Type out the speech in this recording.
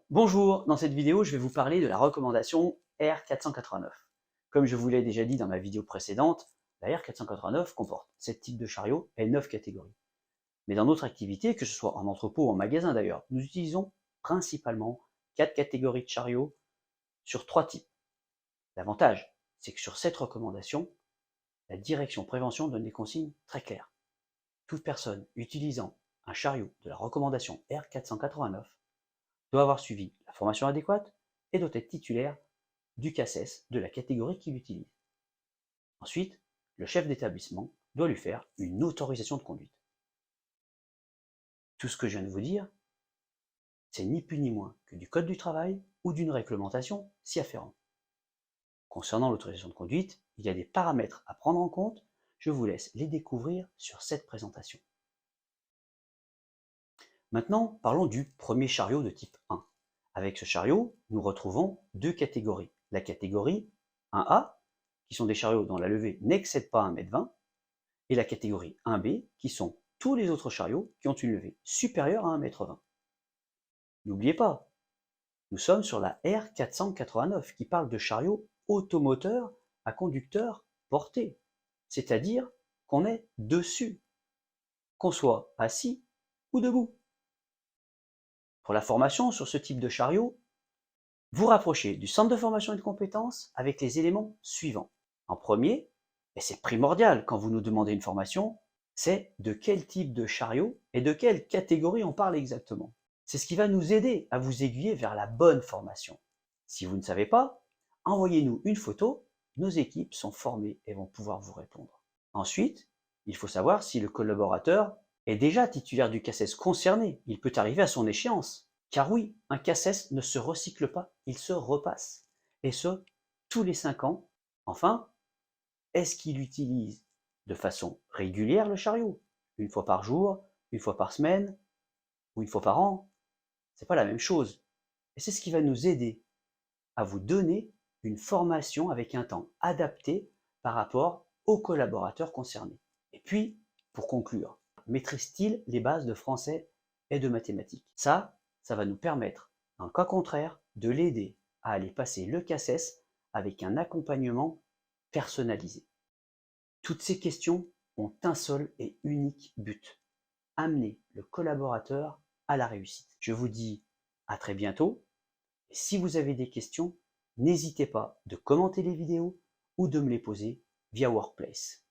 Bonjour, dans cette vidéo, je vais vous parler de la recommandation R489. Comme je vous l'ai déjà dit dans ma vidéo précédente, la R489 comporte 7 types de chariots et 9 catégories. Mais dans notre activité, que ce soit en entrepôt ou en magasin d'ailleurs, nous utilisons principalement 4 catégories de chariots sur 3 types. L'avantage, c'est que sur cette recommandation, la direction prévention donne des consignes très claires. Toute personne utilisant un chariot de la recommandation R489 doit avoir suivi la formation adéquate et doit être titulaire du CACES de la catégorie qu'il utilise. Ensuite, le chef d'établissement doit lui faire une autorisation de conduite. Tout ce que je viens de vous dire, c'est ni plus ni moins que du code du travail ou d'une réglementation s'y afférente. Concernant l'autorisation de conduite, il y a des paramètres à prendre en compte, je vous laisse les découvrir sur cette présentation. Maintenant, parlons du premier chariot de type 1. Avec ce chariot, nous retrouvons deux catégories. La catégorie 1A, qui sont des chariots dont la levée n'excède pas 1,20 m, et la catégorie 1B, qui sont tous les autres chariots qui ont une levée supérieure à 1,20 m. N'oubliez pas, nous sommes sur la R489 qui parle de chariots automoteurs à conducteur porté, c'est-à-dire qu'on est dessus, qu'on soit assis ou debout. Pour la formation sur ce type de chariot, vous rapprochez du centre de formation et de compétences avec les éléments suivants. En premier, et c'est primordial quand vous nous demandez une formation, c'est de quel type de chariot et de quelle catégorie on parle exactement. C'est ce qui va nous aider à vous aiguiller vers la bonne formation. Si vous ne savez pas, envoyez-nous une photo, nos équipes sont formées et vont pouvoir vous répondre. Ensuite, il faut savoir si le collaborateur est déjà titulaire du CACES concerné. Il peut arriver à son échéance. Car oui, un CACES ne se recycle pas, il se repasse. Et ce, tous les 5 ans. Enfin, est-ce qu'il utilise de façon régulière le chariot? Une fois par jour, une fois par semaine, ou une fois par an? C'est pas la même chose. Et c'est ce qui va nous aider à vous donner une formation avec un temps adapté par rapport aux collaborateurs concernés. Et puis, pour conclure, maîtrise-t-il les bases de français et de mathématiques? Ça va nous permettre, dans le cas contraire, de l'aider à aller passer le CACES avec un accompagnement personnalisé. Toutes ces questions ont un seul et unique but, amener le collaborateur à la réussite. Je vous dis à très bientôt, et si vous avez des questions, n'hésitez pas de commenter les vidéos ou de me les poser via Workplace.